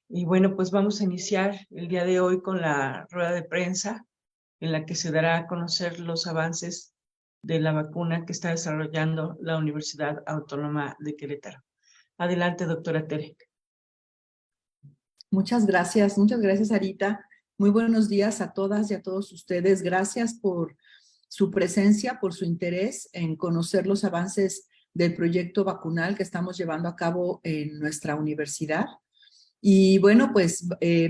Y bueno, pues vamos a iniciar el día de hoy con la rueda de prensa en la que se dará a conocer los avances de la vacuna que está desarrollando la Universidad Autónoma de Querétaro. Adelante, doctora Tere. Muchas gracias, Arita. Muy buenos días a todas y a todos ustedes. Gracias por su presencia, por su interés en conocer los avances del proyecto vacunal que estamos llevando a cabo en nuestra universidad. Y bueno, pues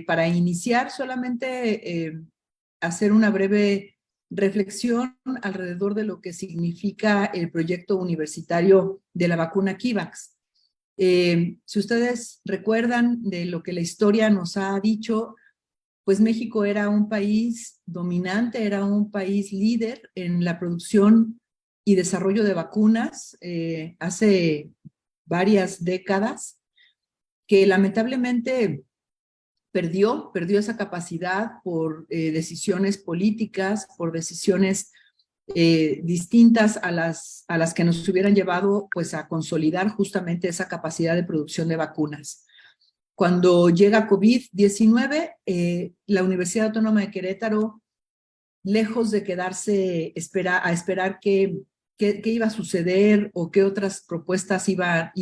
para iniciar solamente hacer una breve reflexión alrededor de lo que significa el proyecto universitario de la vacuna Kivax. Si ustedes recuerdan de lo que la historia nos ha dicho, pues México era un país dominante, era un país líder en la producción y desarrollo de vacunas hace varias décadas, que lamentablemente perdió esa capacidad por decisiones políticas, por decisiones distintas a las que nos hubieran llevado pues a consolidar justamente esa capacidad de producción de vacunas. Cuando llega COVID-19, la Universidad Autónoma de Querétaro, lejos de quedarse a esperar qué iba a suceder o qué otras propuestas iban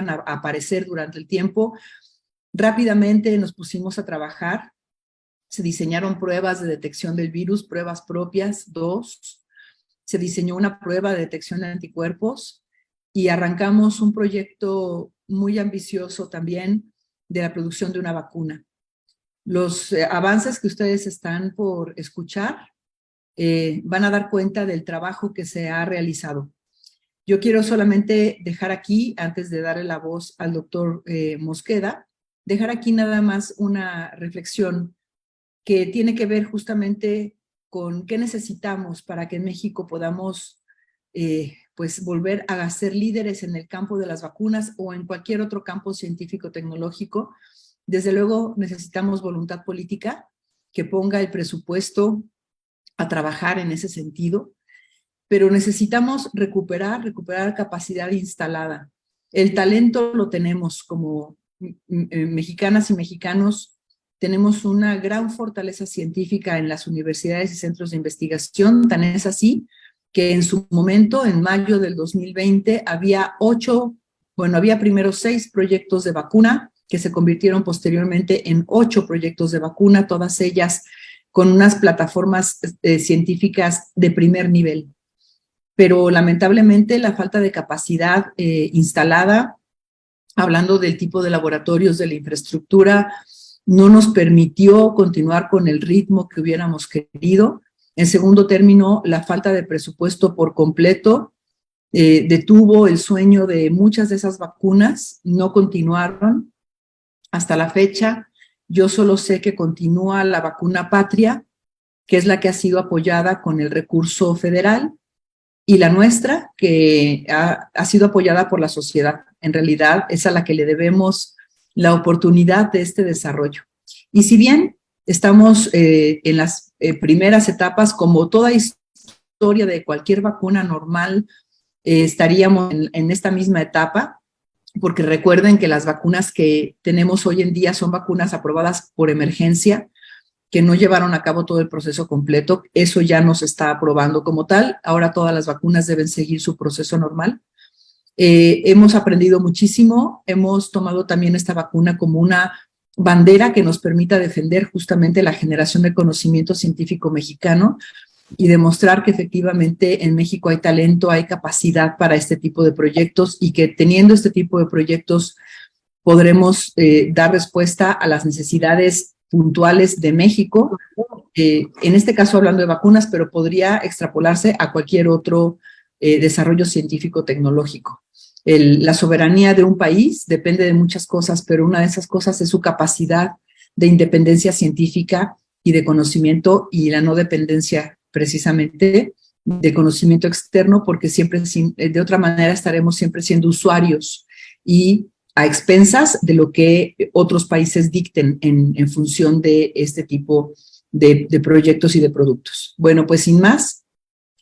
a aparecer durante el tiempo, rápidamente nos pusimos a trabajar. Se diseñaron pruebas de detección del virus, pruebas propias, 2. Se diseñó una prueba de detección de anticuerpos y arrancamos un proyecto muy ambicioso también de la producción de una vacuna. Los avances que ustedes están por escuchar van a dar cuenta del trabajo que se ha realizado. Yo quiero solamente dejar aquí, antes de darle la voz al doctor Mosqueda, dejar aquí nada más una reflexión que tiene que ver justamente con qué necesitamos para que en México podamos pues volver a ser líderes en el campo de las vacunas o en cualquier otro campo científico-tecnológico. Desde luego necesitamos voluntad política que ponga el presupuesto a trabajar en ese sentido, pero necesitamos recuperar capacidad instalada. El talento lo tenemos como mexicanas y mexicanos. Tenemos una gran fortaleza científica en las universidades y centros de investigación, tan es así que en su momento, en mayo del 2020, había primero 6 proyectos de vacuna que se convirtieron posteriormente en 8 proyectos de vacuna, todas ellas con unas plataformas científicas de primer nivel. Pero lamentablemente la falta de capacidad instalada, hablando del tipo de laboratorios, de la infraestructura, no nos permitió continuar con el ritmo que hubiéramos querido. En segundo término, la falta de presupuesto por completo detuvo el sueño de muchas de esas vacunas, no continuaron hasta la fecha. Yo solo sé que continúa la vacuna Patria, que es la que ha sido apoyada con el recurso federal, y la nuestra, que ha sido apoyada por la sociedad. En realidad es a la que le debemos la oportunidad de este desarrollo. Y si bien estamos en las primeras etapas, como toda historia de cualquier vacuna normal, estaríamos en esta misma etapa, porque recuerden que las vacunas que tenemos hoy en día son vacunas aprobadas por emergencia, que no llevaron a cabo todo el proceso completo. Eso ya no se está aprobando como tal. Ahora todas las vacunas deben seguir su proceso normal. Hemos aprendido muchísimo. Hemos tomado también esta vacuna como una bandera que nos permita defender justamente la generación de conocimiento científico mexicano y demostrar que efectivamente en México hay talento, hay capacidad para este tipo de proyectos y que teniendo este tipo de proyectos podremos dar respuesta a las necesidades puntuales de México, en este caso hablando de vacunas, pero podría extrapolarse a cualquier otro desarrollo científico-tecnológico. La soberanía de un país depende de muchas cosas, pero una de esas cosas es su capacidad de independencia científica y de conocimiento, y la no dependencia precisamente de conocimiento externo, porque siempre, de otra manera, estaremos siempre siendo usuarios y a expensas de lo que otros países dicten en función de este tipo de proyectos y de productos. Bueno, pues sin más,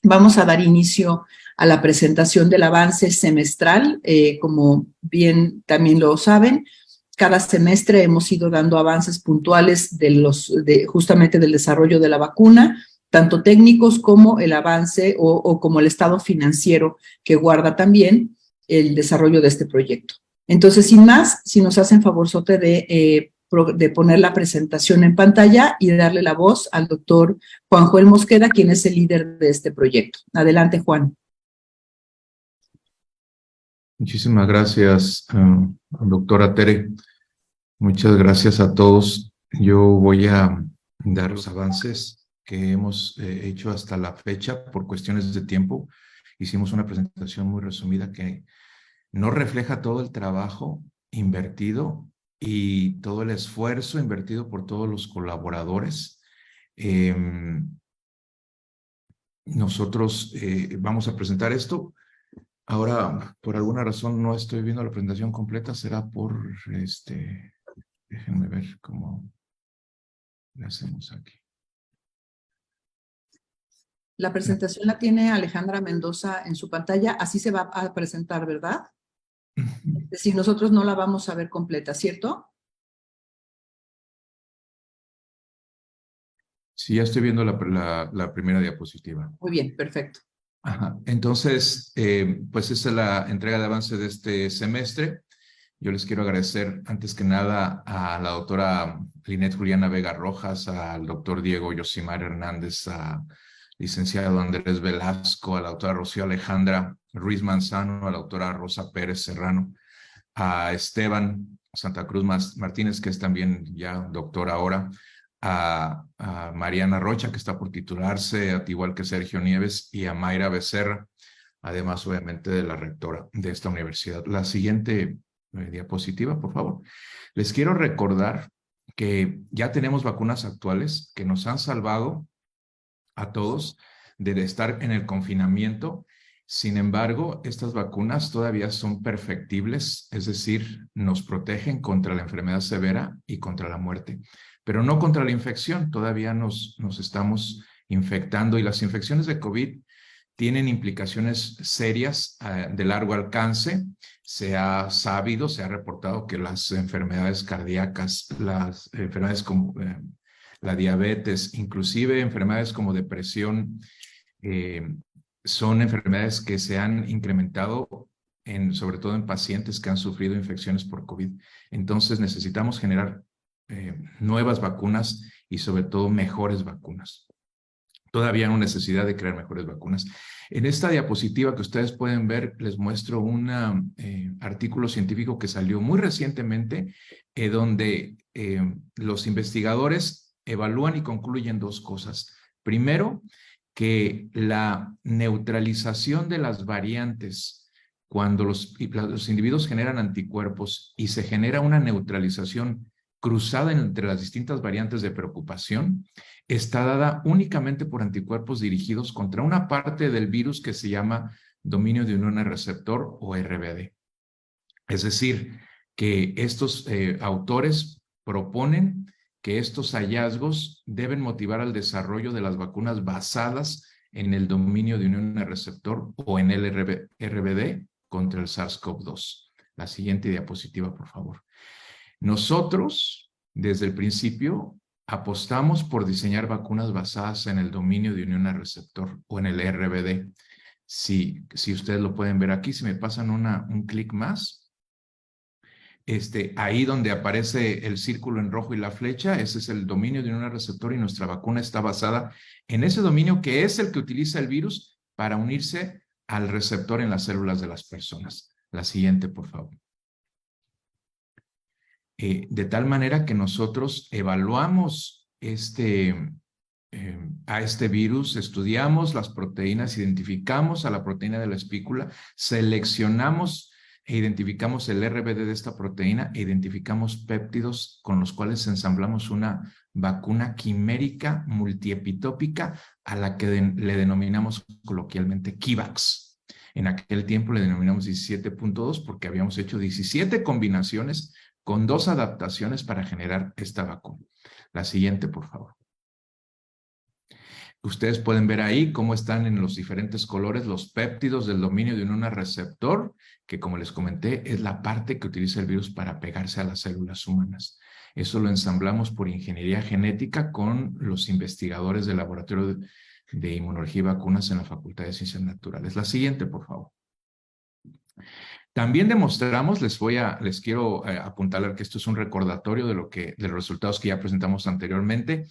vamos a dar inicio a la presentación del avance semestral. Como bien también lo saben, cada semestre hemos ido dando avances puntuales justamente del desarrollo de la vacuna, tanto técnicos como el avance o como el estado financiero que guarda también el desarrollo de este proyecto. Entonces, sin más, si nos hacen favorzote de poner la presentación en pantalla y de darle la voz al doctor Juan Joel Mosqueda, quien es el líder de este proyecto. Adelante, Juan. Muchísimas gracias, doctora Tere. Muchas gracias a todos. Yo voy a dar los avances que hemos hecho hasta la fecha por cuestiones de tiempo. Hicimos una presentación muy resumida que no refleja todo el trabajo invertido y todo el esfuerzo invertido por todos los colaboradores. Nosotros vamos a presentar esto. Ahora, por alguna razón no estoy viendo la presentación completa. Será por déjenme ver cómo le hacemos aquí. La presentación la tiene Alejandra Mendoza en su pantalla. Así se va a presentar, ¿verdad? Es decir, nosotros no la vamos a ver completa, ¿cierto? Sí, ya estoy viendo la primera diapositiva. Muy bien, perfecto. Ajá. Entonces, pues esa es la entrega de avance de este semestre. Yo les quiero agradecer antes que nada a la doctora Linet Juliana Vega Rojas, al doctor Diego Yosimar Hernández, al licenciado Andrés Velasco, a la doctora Rocío Alejandra Ruiz Manzano, a la doctora Rosa Pérez Serrano, a Esteban Santa Cruz Martínez, que es también ya doctor ahora, a Mariana Rocha, que está por titularse, igual que Sergio Nieves, y a Mayra Becerra, además obviamente de la rectora de esta universidad. La siguiente diapositiva, por favor. Les quiero recordar que ya tenemos vacunas actuales que nos han salvado a todos de estar en el confinamiento. Sin embargo, estas vacunas todavía son perfectibles, es decir, nos protegen contra la enfermedad severa y contra la muerte, pero no contra la infección. Todavía nos estamos infectando y las infecciones de COVID tienen implicaciones serias de largo alcance. Se ha sabido, se ha reportado que las enfermedades cardíacas, las enfermedades como la diabetes, inclusive enfermedades como depresión, son enfermedades que se han incrementado sobre todo en pacientes que han sufrido infecciones por COVID. Entonces necesitamos generar nuevas vacunas y sobre todo mejores vacunas. Todavía no necesidad de crear mejores vacunas. En esta diapositiva que ustedes pueden ver, les muestro un artículo científico que salió muy recientemente, donde los investigadores evalúan y concluyen dos cosas. Primero, que la neutralización de las variantes, cuando los individuos generan anticuerpos y se genera una neutralización cruzada entre las distintas variantes de preocupación, está dada únicamente por anticuerpos dirigidos contra una parte del virus que se llama dominio de unión receptor o RBD. Es decir, que estos autores proponen que estos hallazgos deben motivar al desarrollo de las vacunas basadas en el dominio de unión receptor o en el RBD contra el SARS-CoV-2. La siguiente diapositiva, por favor. Nosotros, desde el principio, apostamos por diseñar vacunas basadas en el dominio de unión receptor o en el RBD. Si ustedes lo pueden ver aquí, si me pasan un clic más, ahí donde aparece el círculo en rojo y la flecha, ese es el dominio de unión receptor y nuestra vacuna está basada en ese dominio que es el que utiliza el virus para unirse al receptor en las células de las personas. La siguiente, por favor. De tal manera que nosotros evaluamos a este virus, estudiamos las proteínas, identificamos a la proteína de la espícula, seleccionamos e identificamos el RBD de esta proteína e identificamos péptidos con los cuales ensamblamos una vacuna quimérica multiepitópica a la que le denominamos coloquialmente Kivax. En aquel tiempo le denominamos 17.2 porque habíamos hecho 17 combinaciones con 2 adaptaciones para generar esta vacuna. La siguiente, por favor. Ustedes pueden ver ahí cómo están en los diferentes colores los péptidos del dominio de un receptor, que como les comenté, es la parte que utiliza el virus para pegarse a las células humanas. Eso lo ensamblamos por ingeniería genética con los investigadores del Laboratorio de Inmunología y Vacunas en la Facultad de Ciencias Naturales. La siguiente, por favor. También demostramos, les quiero apuntalar que esto es un recordatorio de los resultados que ya presentamos anteriormente.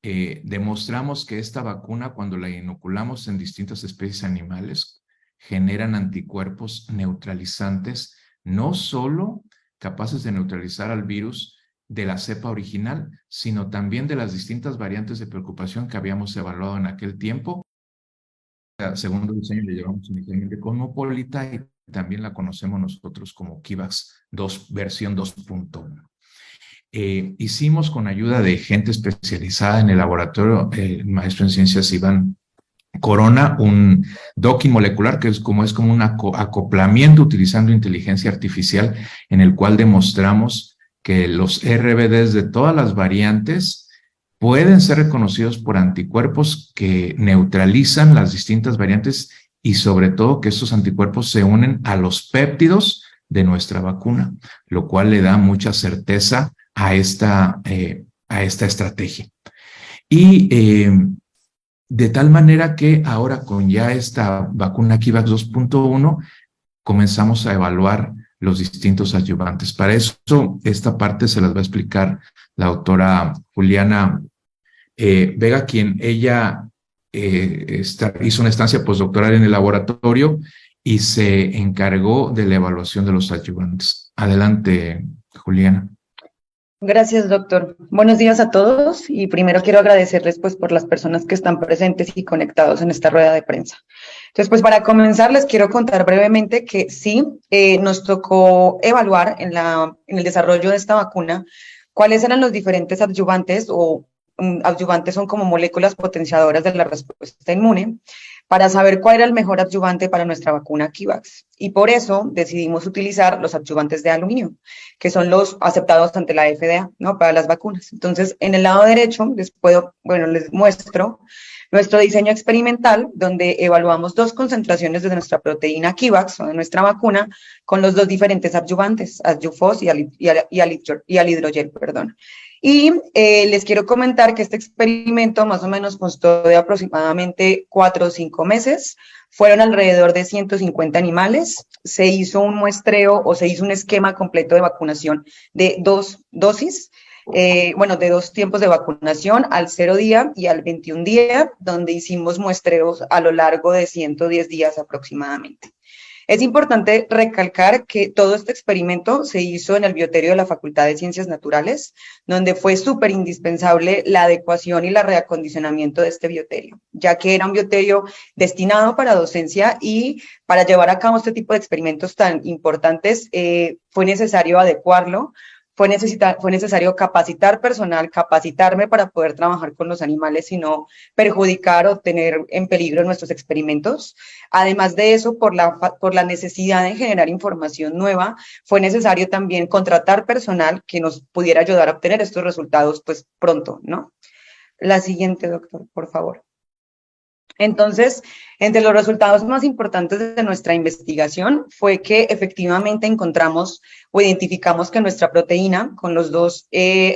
Demostramos que esta vacuna, cuando la inoculamos en distintas especies animales, generan anticuerpos neutralizantes, no solo capaces de neutralizar al virus de la cepa original, sino también de las distintas variantes de preocupación que habíamos evaluado en aquel tiempo. El segundo diseño le llevamos inicialmente Cosmopolita y también la conocemos nosotros como KIVAX 2, versión 2.1. Hicimos con ayuda de gente especializada en el laboratorio, el maestro en ciencias Iván Corona, un docking molecular que es como un acoplamiento utilizando inteligencia artificial, en el cual demostramos que los RBDs de todas las variantes pueden ser reconocidos por anticuerpos que neutralizan las distintas variantes y sobre todo que estos anticuerpos se unen a los péptidos de nuestra vacuna, lo cual le da mucha certeza a esta estrategia. Y de tal manera que ahora con ya esta vacuna KIVAX 2.1 comenzamos a evaluar los distintos adyuvantes. Para eso, esta parte se las va a explicar la doctora Juliana Vega, quien ella hizo una estancia postdoctoral en el laboratorio y se encargó de la evaluación de los adyuvantes. Adelante, Juliana. Gracias, doctor. Buenos días a todos y primero quiero agradecerles pues por las personas que están presentes y conectados en esta rueda de prensa. Entonces, pues para comenzar les quiero contar brevemente que sí, nos tocó evaluar en el desarrollo de esta vacuna cuáles eran los diferentes adyuvantes o adyuvantes son como moléculas potenciadoras de la respuesta inmune, para saber cuál era el mejor adyuvante para nuestra vacuna KIVAX. Y por eso decidimos utilizar los adyuvantes de aluminio, que son los aceptados ante la FDA, ¿no? Para las vacunas. Entonces, en el lado derecho les muestro nuestro diseño experimental, donde evaluamos 2 concentraciones de nuestra proteína KIVAX, o de nuestra vacuna, con los 2 diferentes adyuvantes, Adyufos y al hidrogel, perdón. Y les quiero comentar que este experimento más o menos constó de aproximadamente 4 o 5 meses. Fueron alrededor de 150 animales. Se hizo un muestreo o se hizo un esquema completo de vacunación de 2 dosis, de 2 tiempos de vacunación, al 0 día y al 21 día, donde hicimos muestreos a lo largo de 110 días aproximadamente. Es importante recalcar que todo este experimento se hizo en el bioterio de la Facultad de Ciencias Naturales, donde fue súper indispensable la adecuación y el reacondicionamiento de este bioterio, ya que era un bioterio destinado para docencia y para llevar a cabo este tipo de experimentos tan importantes fue necesario adecuarlo. Fue necesario capacitar personal, capacitarme para poder trabajar con los animales y no perjudicar o tener en peligro nuestros experimentos. Además de eso, por la necesidad de generar información nueva, fue necesario también contratar personal que nos pudiera ayudar a obtener estos resultados pues pronto, ¿no? La siguiente, doctor, por favor. Entonces, entre los resultados más importantes de nuestra investigación fue que efectivamente encontramos o identificamos que nuestra proteína con los 2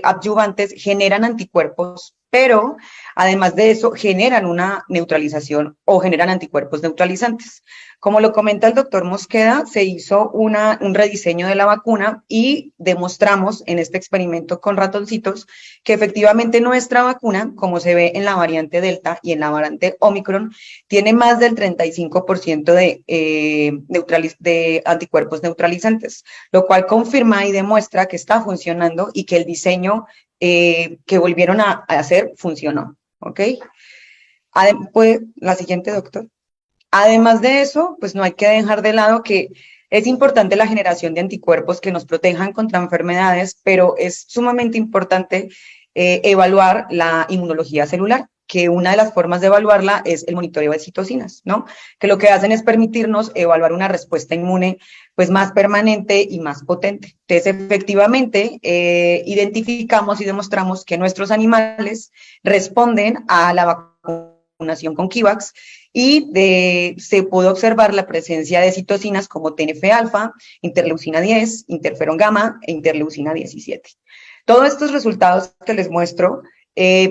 adyuvantes generan anticuerpos, pero además de eso generan una neutralización o generan anticuerpos neutralizantes. Como lo comenta el doctor Mosqueda, se hizo un rediseño de la vacuna y demostramos en este experimento con ratoncitos que efectivamente nuestra vacuna, como se ve en la variante Delta y en la variante Omicron, tiene más del 35% de anticuerpos neutralizantes, lo cual confirma y demuestra que está funcionando y que el diseño que volvieron a hacer funcionó, ¿ok? Pues, la siguiente, doctor. Además de eso, pues no hay que dejar de lado que es importante la generación de anticuerpos que nos protejan contra enfermedades, pero es sumamente importante evaluar la inmunología celular, que una de las formas de evaluarla es el monitoreo de citocinas, ¿no? Que lo que hacen es permitirnos evaluar una respuesta inmune pues más permanente y más potente. Entonces, efectivamente, identificamos y demostramos que nuestros animales responden a la vacuna vacunación con Kivax y se pudo observar la presencia de citocinas como TNF-alfa, interleucina 10, interferón gamma e interleucina 17. Todos estos resultados que les muestro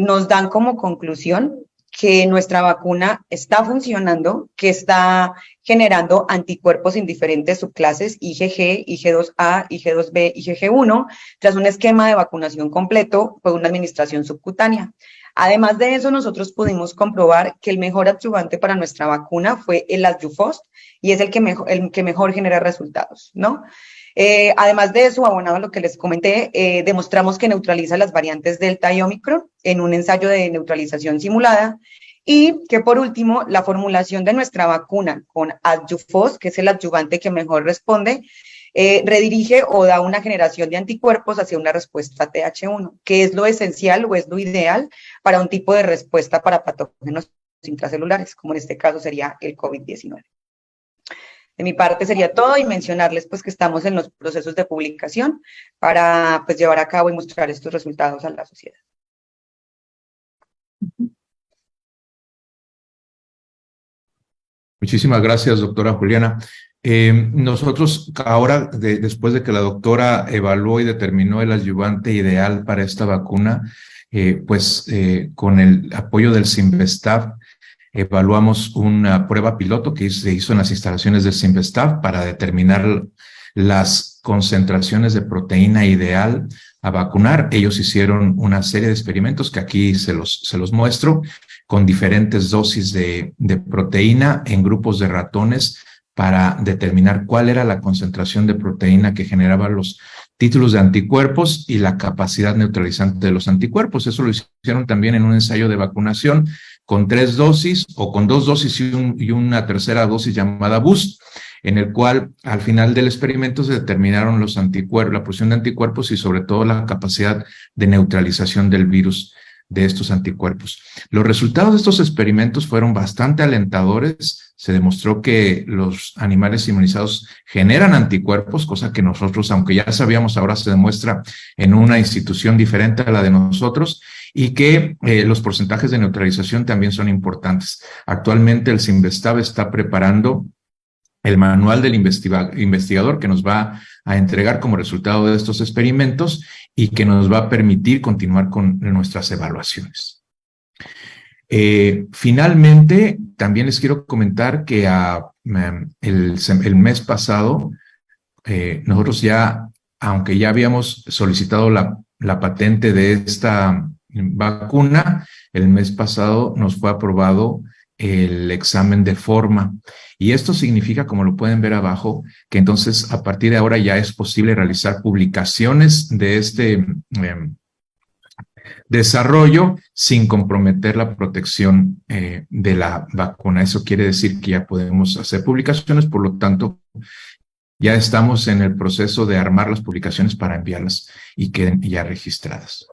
nos dan como conclusión que nuestra vacuna está funcionando, que está generando anticuerpos en diferentes subclases IgG, IG2A, IG2B, IgG1, tras un esquema de vacunación completo por una administración subcutánea. Además de eso, nosotros pudimos comprobar que el mejor adyuvante para nuestra vacuna fue el Adjufost, y es el que mejor genera resultados, ¿no? Además de eso, abonado a lo que les comenté, demostramos que neutraliza las variantes Delta y Omicron en un ensayo de neutralización simulada, y que por último, la formulación de nuestra vacuna con Adjufost, que es el adyuvante que mejor responde, redirige o da una generación de anticuerpos hacia una respuesta TH1, que es lo esencial o es lo ideal para un tipo de respuesta para patógenos intracelulares, como en este caso sería el COVID-19. De mi parte sería todo, y mencionarles pues que estamos en los procesos de publicación para pues llevar a cabo y mostrar estos resultados a la sociedad. Muchísimas gracias, doctora Juliana. Nosotros ahora, después de que la doctora evaluó y determinó el adyuvante ideal para esta vacuna, con el apoyo del Cinvestav, evaluamos una prueba piloto que se hizo en las instalaciones del Cinvestav para determinar las concentraciones de proteína ideal a vacunar. Ellos hicieron una serie de experimentos que aquí se los muestro, con diferentes dosis de proteína en grupos de ratones para determinar cuál era la concentración de proteína que generaba los títulos de anticuerpos y la capacidad neutralizante de los anticuerpos. Eso lo hicieron también en un ensayo de vacunación con 3 dosis o con 2 dosis y una tercera dosis llamada boost, en el cual al final del experimento se determinaron los anticuerpos, la producción de anticuerpos y sobre todo la capacidad de neutralización del virus de estos anticuerpos. Los resultados de estos experimentos fueron bastante alentadores. Se demostró que los animales inmunizados generan anticuerpos, cosa que nosotros, aunque ya sabíamos, ahora se demuestra en una institución diferente a la de nosotros, y que los porcentajes de neutralización también son importantes. Actualmente el Cinvestav está preparando el manual del investigador que nos va a entregar como resultado de estos experimentos y que nos va a permitir continuar con nuestras evaluaciones. Finalmente, también les quiero comentar que el mes pasado, nosotros ya, aunque ya habíamos solicitado la patente de esta vacuna, el mes pasado nos fue aprobado el examen de forma. Y esto significa, como lo pueden ver abajo, que entonces a partir de ahora ya es posible realizar publicaciones de este desarrollo sin comprometer la protección de la vacuna. Eso quiere decir que ya podemos hacer publicaciones, por lo tanto, ya estamos en el proceso de armar las publicaciones para enviarlas y queden ya registradas.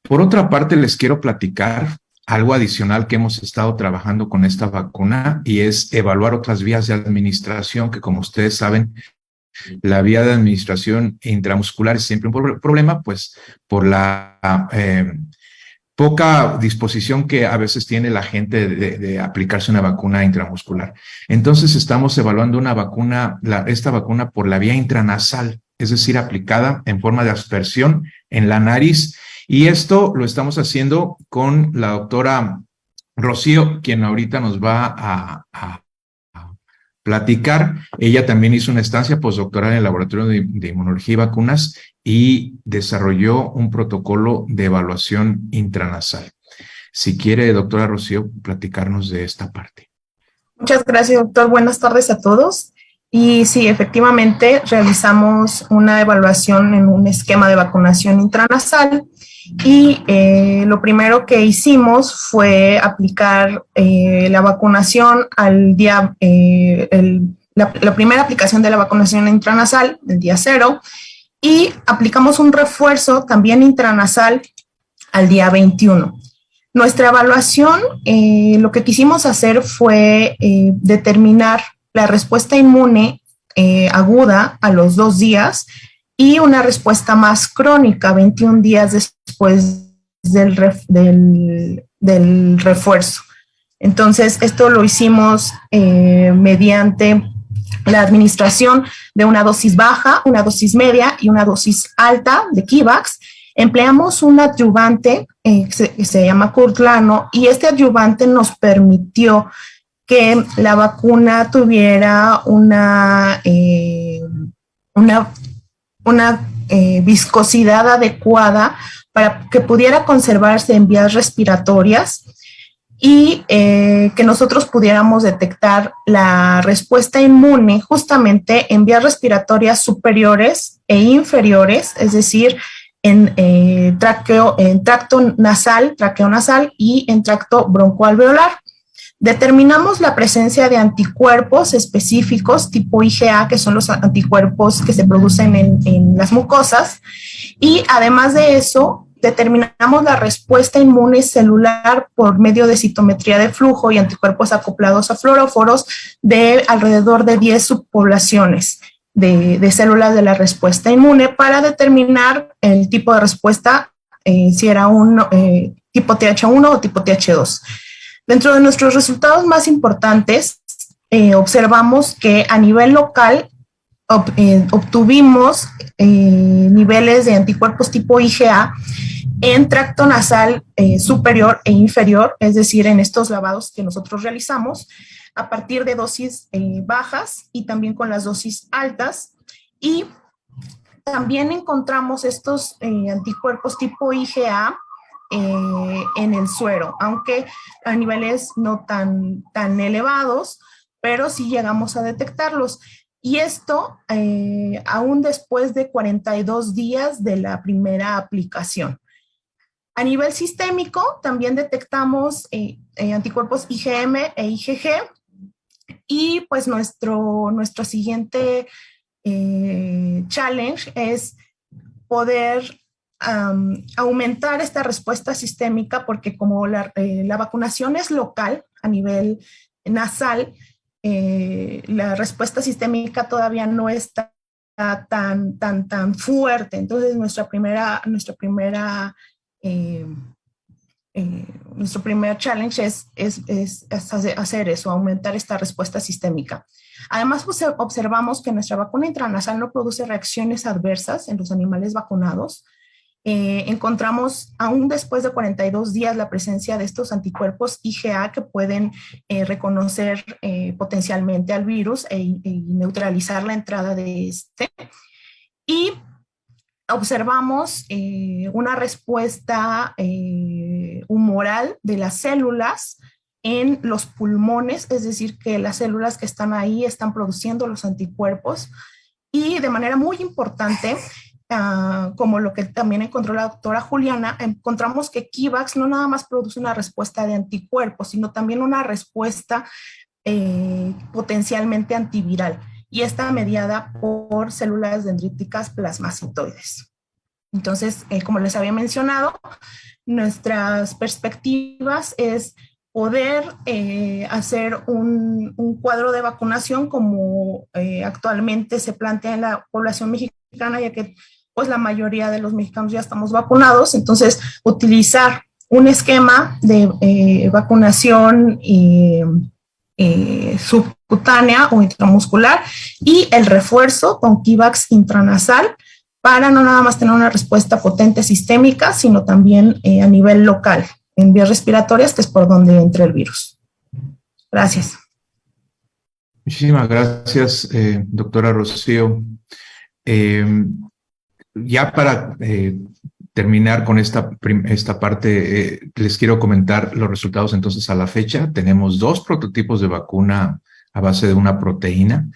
Por otra parte, les quiero platicar algo adicional que hemos estado trabajando con esta vacuna, y es evaluar otras vías de administración que, como ustedes saben, la vía de administración intramuscular es siempre un problema, pues por la poca disposición que a veces tiene la gente de aplicarse una vacuna intramuscular. Entonces estamos evaluando una vacuna, esta vacuna por la vía intranasal, es decir, aplicada en forma de aspersión en la nariz. Y esto lo estamos haciendo con la doctora Rocío, quien ahorita nos va a platicar. Ella también hizo una estancia postdoctoral en el Laboratorio de Inmunología y Vacunas y desarrolló un protocolo de evaluación intranasal. Si quiere, doctora Rocío, platicarnos de esta parte. Muchas gracias, doctor. Buenas tardes a todos. Y sí, efectivamente, realizamos una evaluación en un esquema de vacunación intranasal. Y lo primero que hicimos fue aplicar la vacunación al día, la primera aplicación de la vacunación intranasal, el día 0, y aplicamos un refuerzo también intranasal al día 21. Nuestra evaluación, lo que quisimos hacer fue determinar la respuesta inmune aguda a los 2 días y una respuesta más crónica 21 días después del refuerzo. Entonces, esto lo hicimos mediante la administración de una dosis baja, una dosis media y una dosis alta de Kivax. Empleamos un adyuvante que se llama curlano, y este adyuvante nos permitió que la vacuna tuviera una viscosidad adecuada para que pudiera conservarse en vías respiratorias y que nosotros pudiéramos detectar la respuesta inmune justamente en vías respiratorias superiores e inferiores, es decir, en tracto nasal, traqueo nasal y en tracto broncoalveolar. Determinamos la presencia de anticuerpos específicos tipo IgA, que son los anticuerpos que se producen en las mucosas, y además de eso, determinamos la respuesta inmune celular por medio de citometría de flujo y anticuerpos acoplados a fluoróforos de alrededor de 10 subpoblaciones de células de la respuesta inmune para determinar el tipo de respuesta, si era un tipo TH1 o tipo TH2. Dentro de nuestros resultados más importantes, observamos que a nivel local obtuvimos niveles de anticuerpos tipo IgA en tracto nasal superior e inferior, es decir, en estos lavados que nosotros realizamos, a partir de dosis bajas y también con las dosis altas. Y también encontramos estos anticuerpos tipo IgA en el suero, aunque a niveles no tan elevados, pero sí llegamos a detectarlos. Y esto aún después de 42 días de la primera aplicación. A nivel sistémico, también detectamos anticuerpos IgM e IgG, y pues nuestro siguiente challenge es poder aumentar esta respuesta sistémica, porque como la vacunación es local a nivel nasal, la respuesta sistémica todavía no está tan fuerte. Entonces nuestro primer challenge es hacer eso, aumentar esta respuesta sistémica. Además, pues, observamos que nuestra vacuna intranasal no produce reacciones adversas en los animales vacunados. Encontramos, aún después de 42 días, la presencia de estos anticuerpos IgA que pueden reconocer potencialmente al virus y neutralizar la entrada de este. Y observamos una respuesta humoral de las células en los pulmones, es decir, que las células que están ahí están produciendo los anticuerpos. Y de manera muy importante, como lo que también encontró la doctora Juliana, encontramos que Kivax no nada más produce una respuesta de anticuerpos, sino también una respuesta potencialmente antiviral, y está mediada por células dendríticas plasmacitoides. Entonces, como les había mencionado, nuestras perspectivas es poder hacer un cuadro de vacunación como actualmente se plantea en la población mexicana, ya que pues la mayoría de los mexicanos ya estamos vacunados. Entonces, utilizar un esquema de vacunación subcutánea o intramuscular y el refuerzo con Kivax intranasal para no nada más tener una respuesta potente sistémica, sino también a nivel local, en vías respiratorias, que es por donde entra el virus. Gracias. Muchísimas gracias, doctora Rocío. Ya para terminar con esta parte, les quiero comentar los resultados entonces a la fecha. Tenemos 2 prototipos de vacuna a base de una proteína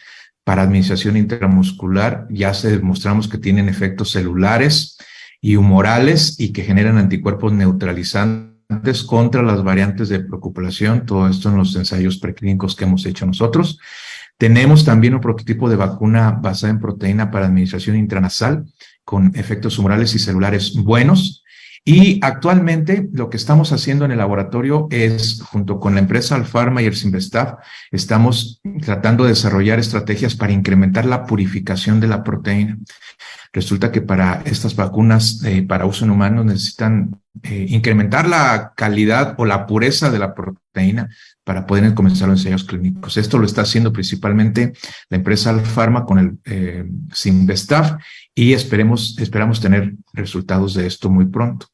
para administración intramuscular. Ya se demostramos que tienen efectos celulares y humorales y que generan anticuerpos neutralizantes contra las variantes de preocupación. Todo esto en los ensayos preclínicos que hemos hecho nosotros. Tenemos también un prototipo de vacuna basada en proteína para administración intranasal con efectos humorales y celulares buenos Y actualmente lo que estamos haciendo en el laboratorio es, junto con la empresa Alfarma y el Sinvestav, estamos tratando de desarrollar estrategias para incrementar la purificación de la proteína. Resulta que para estas vacunas para uso en humanos necesitan incrementar la calidad o la pureza de la proteína para poder comenzar los ensayos clínicos. Esto lo está haciendo principalmente la empresa Alfarma con el Sinvestav y esperamos tener resultados de esto muy pronto.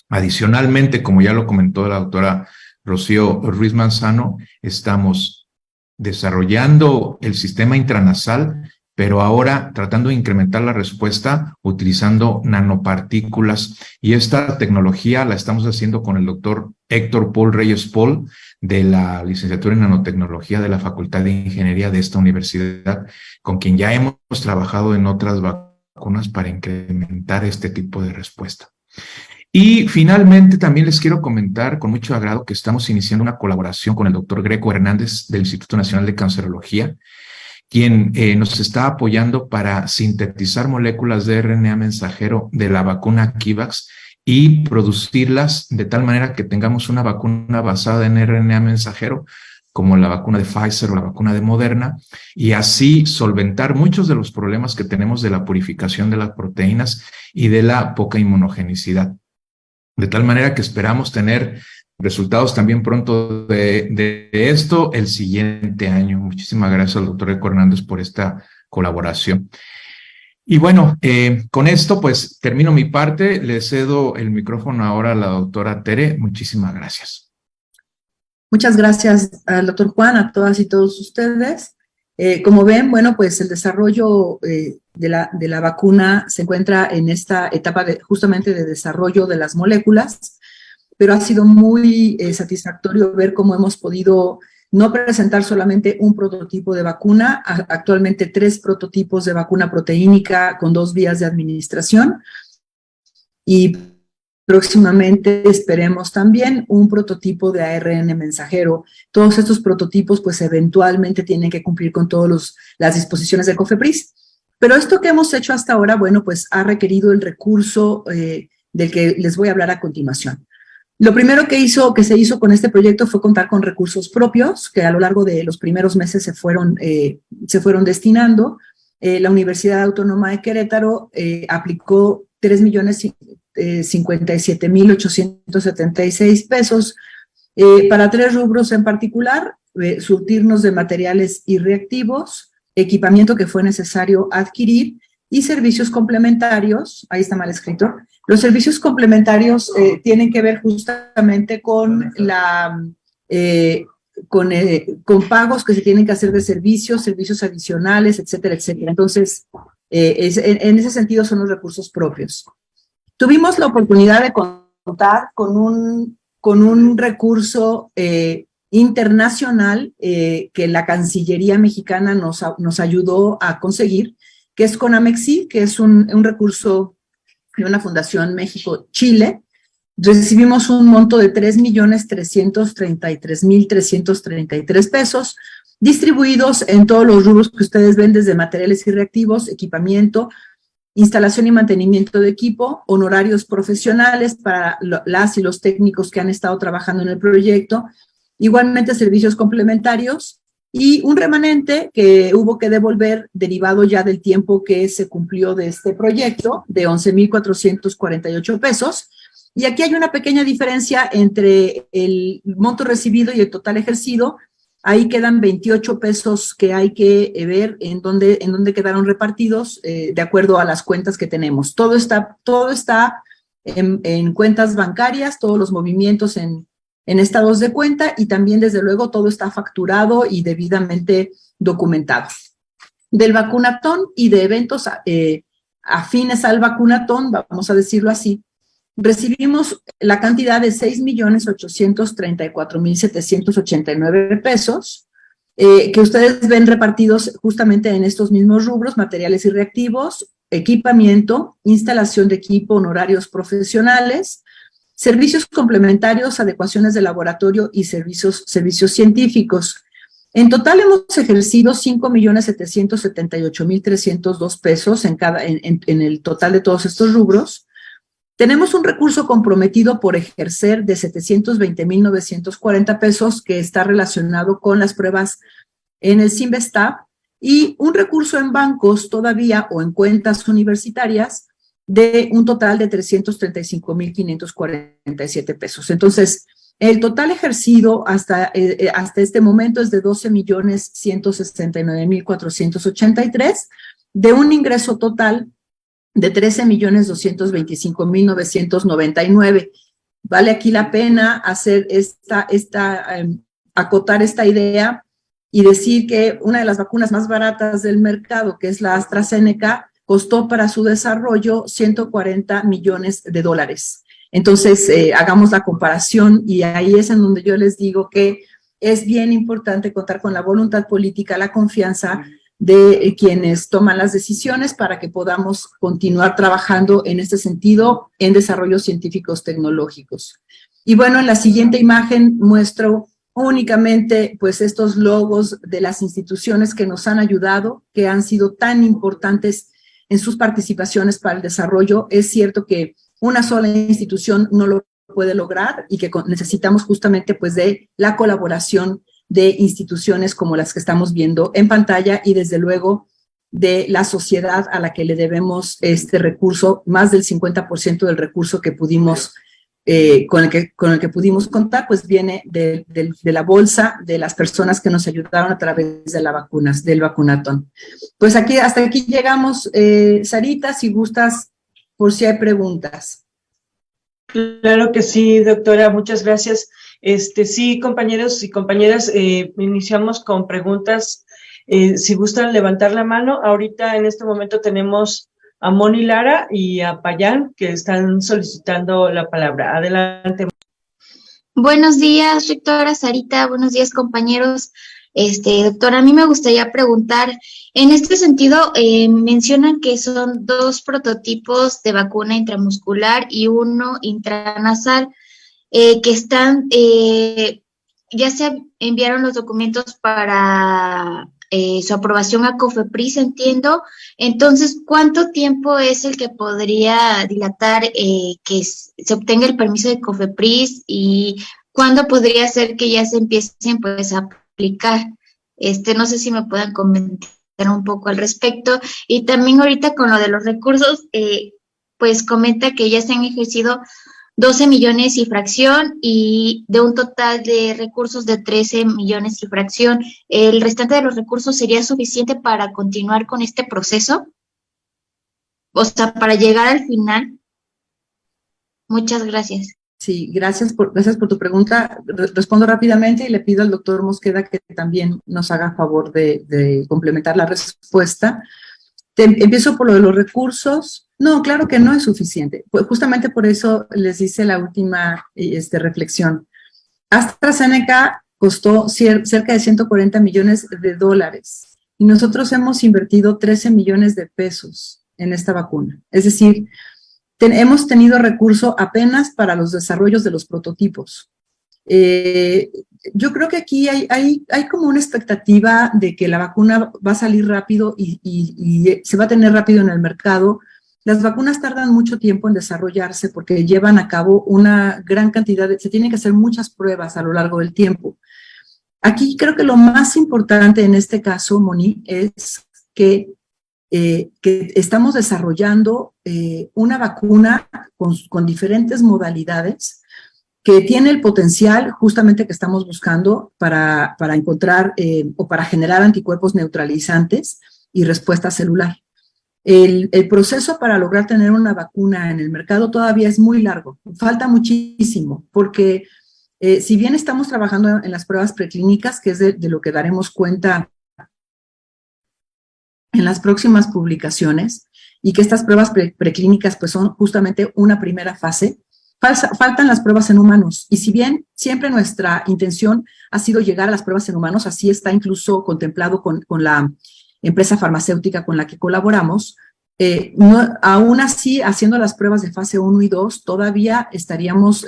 Adicionalmente, como ya lo comentó la doctora Rocío Ruiz Manzano, estamos desarrollando el sistema intranasal, pero ahora tratando de incrementar la respuesta utilizando nanopartículas. Y esta tecnología la estamos haciendo con el doctor Héctor Paul Reyes Paul, de la licenciatura en nanotecnología de la Facultad de Ingeniería de esta universidad, con quien ya hemos trabajado en otras vacunas para incrementar este tipo de respuesta. Y finalmente también les quiero comentar con mucho agrado que estamos iniciando una colaboración con el doctor Greco Hernández del Instituto Nacional de Cancerología, quien nos está apoyando para sintetizar moléculas de RNA mensajero de la vacuna Kivax y producirlas de tal manera que tengamos una vacuna basada en RNA mensajero, como la vacuna de Pfizer o la vacuna de Moderna, y así solventar muchos de los problemas que tenemos de la purificación de las proteínas y de la poca inmunogenicidad. De tal manera que esperamos tener resultados también pronto de esto el siguiente año. Muchísimas gracias al doctor Greco Hernández por esta colaboración. Y bueno, con esto pues termino mi parte. Le cedo el micrófono ahora a la doctora Tere. Muchísimas gracias. Muchas gracias al doctor Juan, a todas y todos ustedes. Como ven, bueno, pues el desarrollo de la vacuna se encuentra en esta etapa justamente de desarrollo de las moléculas, pero ha sido muy satisfactorio ver cómo hemos podido no presentar solamente un prototipo de vacuna, actualmente 3 prototipos de vacuna proteínica con 2 vías de administración, y próximamente esperemos también un prototipo de ARN mensajero. Todos estos prototipos pues eventualmente tienen que cumplir con todas las disposiciones de COFEPRIS. Pero esto que hemos hecho hasta ahora, bueno, pues ha requerido el recurso del que les voy a hablar a continuación. Lo primero que se hizo con este proyecto fue contar con recursos propios que a lo largo de los primeros meses se fueron destinando. La Universidad Autónoma de Querétaro aplicó 3,057,876 pesos para 3 rubros en particular: surtirnos de materiales y reactivos, equipamiento que fue necesario adquirir y servicios complementarios. Ahí está mal escrito. Los servicios complementarios tienen que ver justamente con con pagos que se tienen que hacer de servicios adicionales, etcétera, etcétera. Entonces, en ese sentido son los recursos propios. Tuvimos la oportunidad de contar con un recurso internacional que la Cancillería mexicana nos ayudó a conseguir, que es CONAMEXI, que es un recurso de una fundación México-Chile. Recibimos un monto de 3,333,333 pesos, distribuidos en todos los rubros que ustedes ven, desde materiales y reactivos, equipamiento, instalación y mantenimiento de equipo, honorarios profesionales para las y los técnicos que han estado trabajando en el proyecto, igualmente servicios complementarios, y un remanente que hubo que devolver derivado ya del tiempo que se cumplió de este proyecto, de 11,448 pesos. Y aquí hay una pequeña diferencia entre el monto recibido y el total ejercido. Ahí quedan 28 pesos que hay que ver en dónde quedaron repartidos de acuerdo a las cuentas que tenemos. Todo está en cuentas bancarias, todos los movimientos en estados de cuenta, y también, desde luego, todo está facturado y debidamente documentado. Del vacunatón y de eventos afines al vacunatón, vamos a decirlo así, recibimos la cantidad de 6,834,789 pesos, que ustedes ven repartidos justamente en estos mismos rubros: materiales y reactivos, equipamiento, instalación de equipo, honorarios profesionales, servicios complementarios, adecuaciones de laboratorio y servicios científicos. En total hemos ejercido 5,778,302 pesos en el total de todos estos rubros. Tenemos un recurso comprometido por ejercer de 720,940 pesos que está relacionado con las pruebas en el Cinvestav y un recurso en bancos todavía o en cuentas universitarias de un total de 335,547 pesos. Entonces, el total ejercido hasta este momento es de 12,169,483 de un ingreso total de 13,225,999. Vale aquí la pena hacer acotar esta idea y decir que una de las vacunas más baratas del mercado, que es la AstraZeneca, costó para su desarrollo $140 millones. Entonces, hagamos la comparación y ahí es en donde yo les digo que es bien importante contar con la voluntad política, la confianza de quienes toman las decisiones para que podamos continuar trabajando en este sentido en desarrollos científicos tecnológicos. Y bueno, en la siguiente imagen muestro únicamente pues estos logos de las instituciones que nos han ayudado, que han sido tan importantes en sus participaciones para el desarrollo. Es cierto que una sola institución no lo puede lograr y que necesitamos justamente pues de la colaboración de instituciones como las que estamos viendo en pantalla y desde luego de la sociedad a la que le debemos este recurso, más del 50% del recurso que pudimos, con el que pudimos contar, pues viene de la bolsa de las personas que nos ayudaron a través de las vacunas, del vacunatón. Pues hasta aquí llegamos, Sarita, si gustas, por si hay preguntas. Claro que sí, doctora, muchas gracias. Sí, compañeros y compañeras, iniciamos con preguntas. Si gustan levantar la mano, ahorita en este momento tenemos a Moni Lara y a Payán que están solicitando la palabra. Adelante. Buenos días, rectora Sarita, buenos días, compañeros. Doctora, a mí me gustaría preguntar, en este sentido, mencionan que son 2 prototipos de vacuna intramuscular y 1 intranasal, que están, ya se enviaron los documentos para su aprobación a COFEPRIS, entiendo. Entonces, ¿cuánto tiempo es el que podría dilatar que se obtenga el permiso de COFEPRIS y cuándo podría ser que ya se empiecen pues a aplicar? No sé si me puedan comentar un poco al respecto. Y también ahorita con lo de los recursos, pues comenta que ya se han ejercido 12 millones y fracción y de un total de recursos de 13 millones y fracción. ¿El restante de los recursos sería suficiente para continuar con este proceso? O sea, para llegar al final. Muchas gracias. Sí, gracias por tu pregunta. Respondo rápidamente y le pido al doctor Mosqueda que también nos haga favor de complementar la respuesta. Empiezo por lo de los recursos. No, claro que no es suficiente. Pues justamente por eso les hice la última reflexión. AstraZeneca costó cerca de $140 millones y nosotros hemos invertido 13 millones de pesos en esta vacuna. Es decir, hemos tenido recurso apenas para los desarrollos de los prototipos. Yo creo que aquí hay como una expectativa de que la vacuna va a salir rápido y se va a tener rápido en el mercado. Las vacunas tardan mucho tiempo en desarrollarse porque llevan a cabo una gran cantidad se tienen que hacer muchas pruebas a lo largo del tiempo. Aquí creo que lo más importante en este caso, Moni, es que estamos desarrollando una vacuna con diferentes modalidades que tiene el potencial justamente que estamos buscando para encontrar o para generar anticuerpos neutralizantes y respuesta celular. El proceso para lograr tener una vacuna en el mercado todavía es muy largo, falta muchísimo, porque si bien estamos trabajando en las pruebas preclínicas, que es de lo que daremos cuenta en las próximas publicaciones, y que estas pruebas preclínicas pues son justamente una primera fase, faltan las pruebas en humanos, y si bien siempre nuestra intención ha sido llegar a las pruebas en humanos, así está incluso contemplado con la empresa farmacéutica con la que colaboramos, aún así, haciendo las pruebas de fase 1 y 2, todavía estaríamos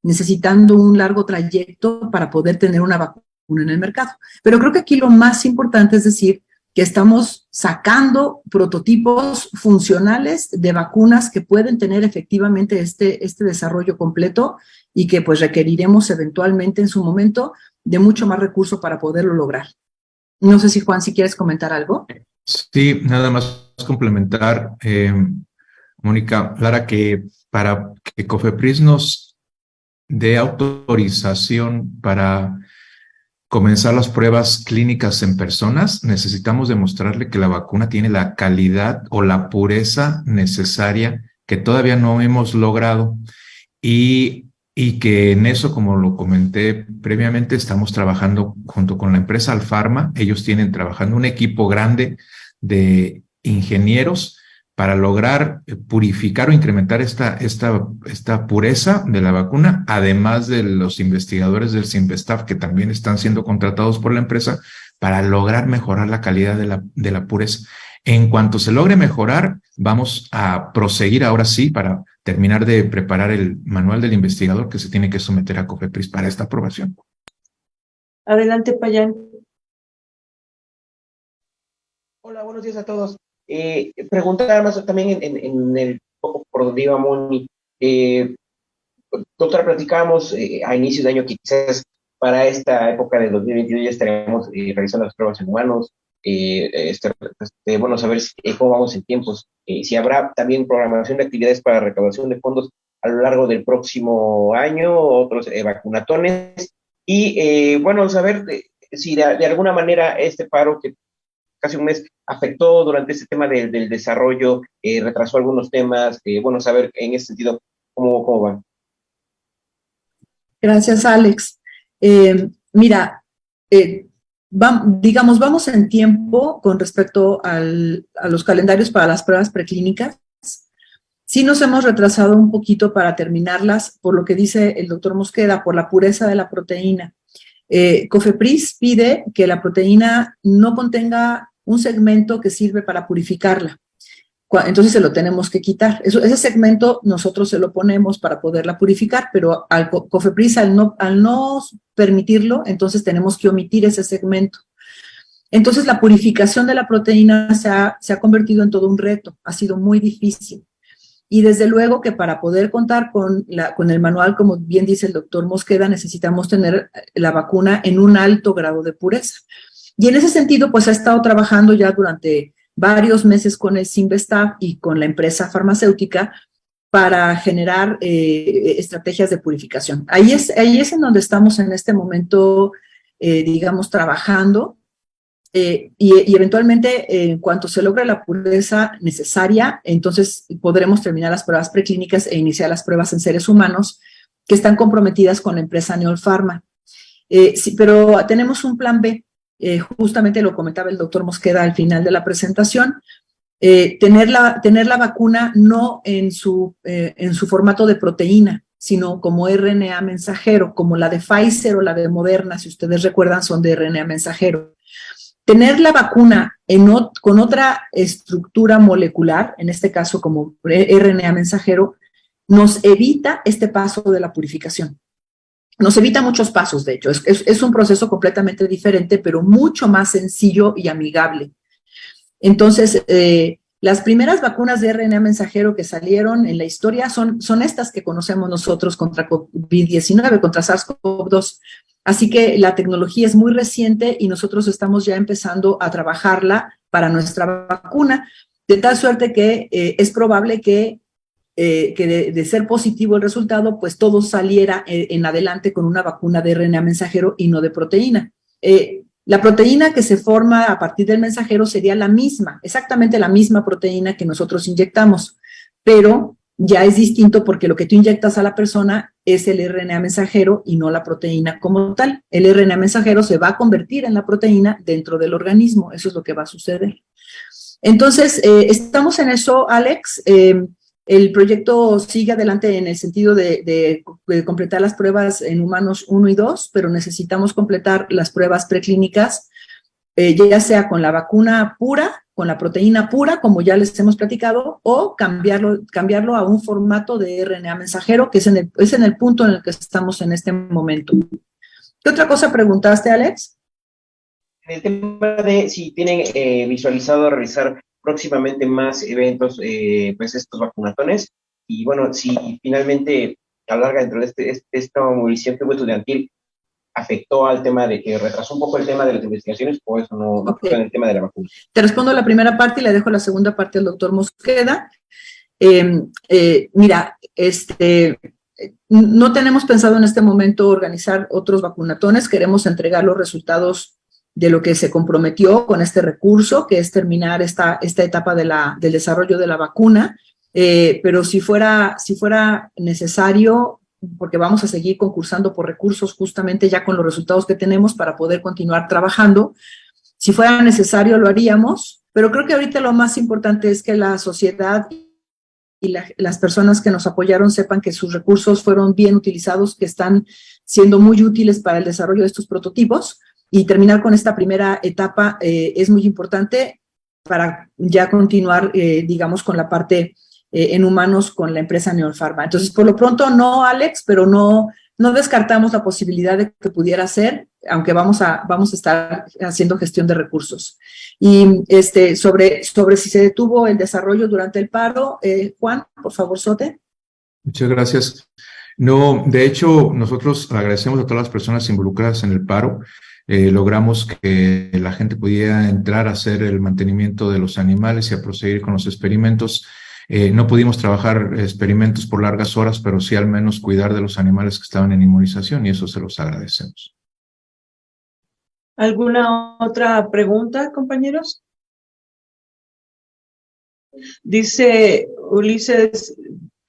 necesitando un largo trayecto para poder tener una vacuna en el mercado. Pero creo que aquí lo más importante es decir que estamos sacando prototipos funcionales de vacunas que pueden tener efectivamente este desarrollo completo y que pues requeriremos eventualmente en su momento de mucho más recurso para poderlo lograr. No sé si Juan, si quieres comentar algo. Sí, nada más complementar, Mónica, Lara, que para que COFEPRIS nos dé autorización para comenzar las pruebas clínicas en personas, necesitamos demostrarle que la vacuna tiene la calidad o la pureza necesaria que todavía no hemos logrado y que en eso, como lo comenté previamente, estamos trabajando junto con la empresa Alfarma. Ellos tienen trabajando un equipo grande de ingenieros para lograr purificar o incrementar esta pureza de la vacuna, además de los investigadores del CINVESTAF que también están siendo contratados por la empresa para lograr mejorar la calidad de la pureza. En cuanto se logre mejorar, vamos a proseguir ahora sí para terminar de preparar el manual del investigador que se tiene que someter a COFEPRIS para esta aprobación. Adelante, Payán. Hola, buenos días a todos. Preguntar más también en el poco por donde iba Moni. Doctora, platicábamos a inicio de año que quizás para esta época de 2022 ya estaremos realizando las pruebas en humanos. Bueno, saber cómo vamos en tiempos, si habrá también programación de actividades para recaudación de fondos a lo largo del próximo año, otros vacunatones, y bueno, saber si de alguna manera este paro que casi un mes afectó durante este tema del desarrollo, retrasó algunos temas, bueno, saber en ese sentido cómo van. Gracias, Alex. Mira, vamos en tiempo con respecto a los calendarios para las pruebas preclínicas. Sí nos hemos retrasado un poquito para terminarlas, por lo que dice el doctor Mosqueda, por la pureza de la proteína. COFEPRIS pide que la proteína no contenga un segmento que sirve para purificarla. Entonces se lo tenemos que quitar. Ese segmento nosotros se lo ponemos para poderla purificar, pero al COFEPRIS al no permitirlo, entonces tenemos que omitir ese segmento. Entonces la purificación de la proteína se ha convertido en todo un reto, ha sido muy difícil. Y desde luego que para poder contar con el manual, como bien dice el doctor Mosqueda, necesitamos tener la vacuna en un alto grado de pureza. Y en ese sentido, pues ha estado trabajando ya durante varios meses con el CINVESTAF y con la empresa farmacéutica para generar estrategias de purificación. Ahí es en donde estamos en este momento, digamos, trabajando y eventualmente en cuanto se logre la pureza necesaria, entonces podremos terminar las pruebas preclínicas e iniciar las pruebas en seres humanos que están comprometidas con la empresa Neolfarma. Sí, pero tenemos un plan B. Justamente lo comentaba el doctor Mosqueda al final de la presentación, tener la vacuna no en su formato de proteína, sino como RNA mensajero, como la de Pfizer o la de Moderna, si ustedes recuerdan, son de RNA mensajero. Tener la vacuna con otra estructura molecular, en este caso como RNA mensajero, nos evita este paso de la purificación. Nos evita muchos pasos, de hecho. Es un proceso completamente diferente, pero mucho más sencillo y amigable. Entonces, las primeras vacunas de RNA mensajero que salieron en la historia son estas que conocemos nosotros contra COVID-19, contra SARS-CoV-2. Así que la tecnología es muy reciente y nosotros estamos ya empezando a trabajarla para nuestra vacuna, de tal suerte que es probable que de ser positivo el resultado, pues todo saliera en adelante con una vacuna de RNA mensajero y no de proteína. La proteína que se forma a partir del mensajero sería la misma, exactamente la misma proteína que nosotros inyectamos, pero ya es distinto porque lo que tú inyectas a la persona es el RNA mensajero y no la proteína como tal. El RNA mensajero se va a convertir en la proteína dentro del organismo, eso es lo que va a suceder. Entonces, estamos en eso, Alex. El proyecto sigue adelante en el sentido de completar las pruebas en humanos 1 y 2, pero necesitamos completar las pruebas preclínicas, ya sea con la vacuna pura, con la proteína pura, como ya les hemos platicado, o cambiarlo a un formato de RNA mensajero, que es en el punto en el que estamos en este momento. ¿Qué otra cosa preguntaste, Alex? el tema de si tienen visualizado realizar próximamente más eventos, pues estos vacunatones, y bueno, si finalmente a la larga dentro de esta movilización que hubo estudiantil afectó al tema de que retrasó un poco el tema de las investigaciones, o eso no afectó en el tema de la vacuna. Te respondo la primera parte y le dejo la segunda parte al doctor Mosqueda. Mira, no tenemos pensado en este momento organizar otros vacunatones, queremos entregar los resultados de lo que se comprometió con este recurso, que es terminar esta etapa del desarrollo de la vacuna, pero si fuera necesario, porque vamos a seguir concursando por recursos justamente ya con los resultados que tenemos para poder continuar trabajando, si fuera necesario lo haríamos, pero creo que ahorita lo más importante es que la sociedad y las personas que nos apoyaron sepan que sus recursos fueron bien utilizados, que están siendo muy útiles para el desarrollo de estos prototipos, y terminar con esta primera etapa es muy importante para ya continuar, digamos, con la parte en humanos con la empresa Neolfarma. Entonces, por lo pronto no, Alex, pero no descartamos la posibilidad de que pudiera ser, aunque vamos a estar haciendo gestión de recursos. Y sobre si se detuvo el desarrollo durante el paro, Juan, por favor, Sote. Muchas gracias. No, de hecho, nosotros agradecemos a todas las personas involucradas en el paro. Logramos que la gente pudiera entrar a hacer el mantenimiento de los animales y a proseguir con los experimentos. No pudimos trabajar experimentos por largas horas, pero sí al menos cuidar de los animales que estaban en inmunización, y eso se los agradecemos. ¿Alguna otra pregunta, compañeros? Dice Ulises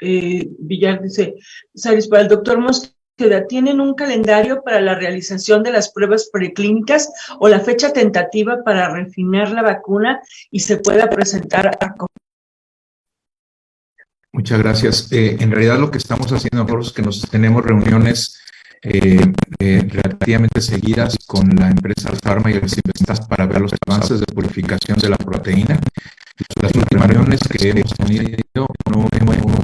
Villar, dice, Saris, para el doctor Mosqueda, ¿tienen un calendario para la realización de las pruebas preclínicas o la fecha tentativa para refinar la vacuna y se pueda presentar a... Muchas gracias. En realidad lo que estamos haciendo nosotros es que tenemos reuniones relativamente seguidas con la empresa Alfarma y las investigadoras para ver los avances de purificación de la proteína. Las últimas reuniones que hemos tenido no hemos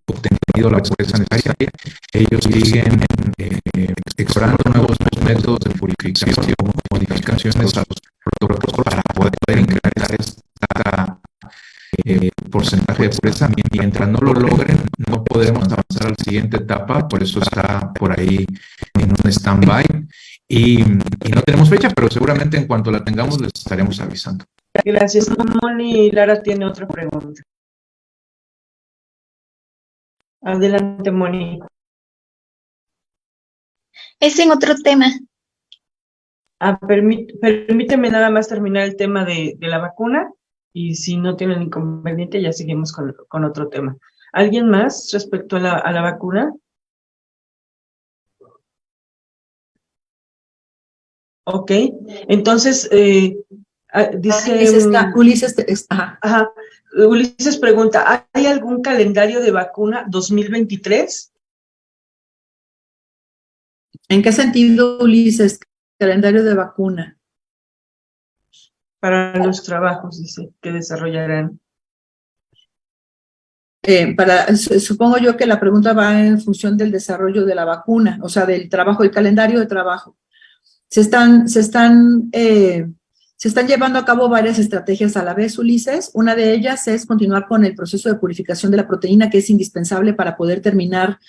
obtenido la pureza necesaria. Ellos siguen explorando nuevos métodos de purificación, modificaciones a los protocolos para poder incrementar esta porcentaje de pureza. Mientras no lo logren, no podemos avanzar a la siguiente etapa, por eso está por ahí en un stand-by y no tenemos fecha, pero seguramente en cuanto la tengamos les estaremos avisando. Gracias. Moni Lara tiene otra pregunta. Adelante, Moni. Es en otro tema. Permíteme nada más terminar el tema de la vacuna y si no tienen inconveniente ya seguimos con otro tema. ¿Alguien más respecto a la vacuna? Ok, entonces dice... Ulises pregunta, ¿hay algún calendario de vacuna 2023? ¿En qué sentido, Ulises, calendario de vacuna? Para los trabajos, dice, que desarrollarán. Supongo yo que la pregunta va en función del desarrollo de la vacuna, o sea, del trabajo, el calendario de trabajo. Se están llevando a cabo varias estrategias a la vez, Ulises. Una de ellas es continuar con el proceso de purificación de la proteína, que es indispensable para poder terminar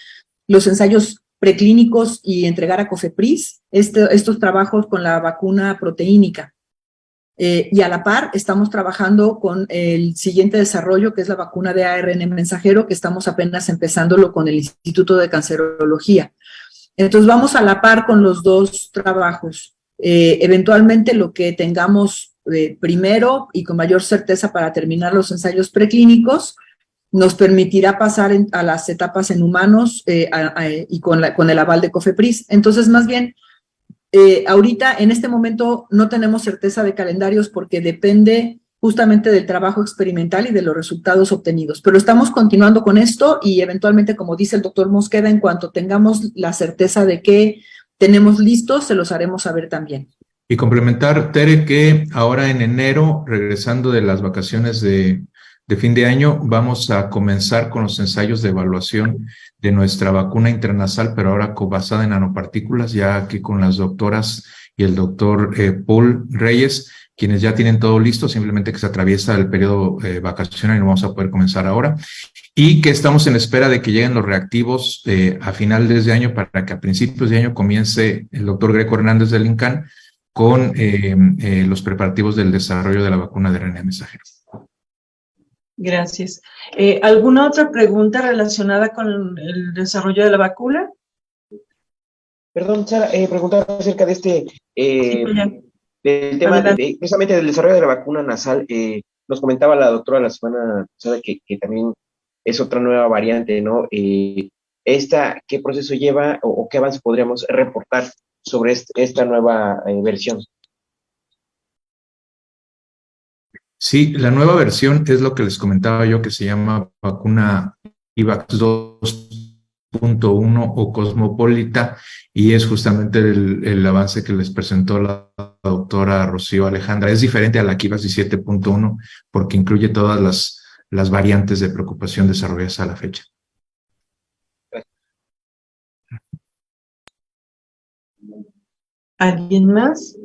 los ensayos preclínicos y entregar a COFEPRIS estos trabajos con la vacuna proteínica. Y a la par estamos trabajando con el siguiente desarrollo, que es la vacuna de ARN mensajero, que estamos apenas empezándolo con el Instituto de Cancerología. Entonces vamos a la par con los dos trabajos. Eventualmente lo que tengamos primero y con mayor certeza para terminar los ensayos preclínicos nos permitirá pasar a las etapas en humanos y con el aval de COFEPRIS. Entonces, más bien, ahorita, en este momento, no tenemos certeza de calendarios porque depende justamente del trabajo experimental y de los resultados obtenidos. Pero estamos continuando con esto y eventualmente, como dice el doctor Mosqueda, en cuanto tengamos la certeza de que tenemos listos, se los haremos saber también. Y complementar, Tere, que ahora en enero, regresando de las vacaciones de fin de año, vamos a comenzar con los ensayos de evaluación de nuestra vacuna intranasal, pero ahora basada en nanopartículas, ya aquí con las doctoras y el doctor Paul Reyes, quienes ya tienen todo listo, simplemente que se atraviesa el periodo vacacional y no vamos a poder comenzar ahora, y que estamos en espera de que lleguen los reactivos a finales de año para que a principios de año comience el doctor Greco Hernández del INCAN con los preparativos del desarrollo de la vacuna de RNA mensajero. Gracias. ¿Alguna otra pregunta relacionada con el desarrollo de la vacuna? Perdón, Sara, preguntar acerca de del tema Adelante. precisamente del desarrollo de la vacuna nasal. Nos comentaba la doctora la semana pasada que también es otra nueva variante, ¿no? ¿Qué proceso lleva o qué avance podríamos reportar sobre esta nueva versión? Sí, la nueva versión es lo que les comentaba yo, que se llama vacuna IVAX 2.1 o Cosmopolita, y es justamente el avance que les presentó la doctora Rocío Alejandra. Es diferente a la IVAX 17.1 porque incluye todas las variantes de preocupación desarrolladas a la fecha. ¿Alguien más?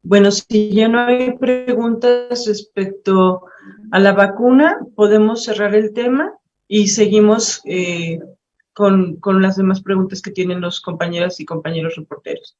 Bueno, si ya no hay preguntas respecto a la vacuna, podemos cerrar el tema y seguimos con las demás preguntas que tienen los compañeras y compañeros reporteros.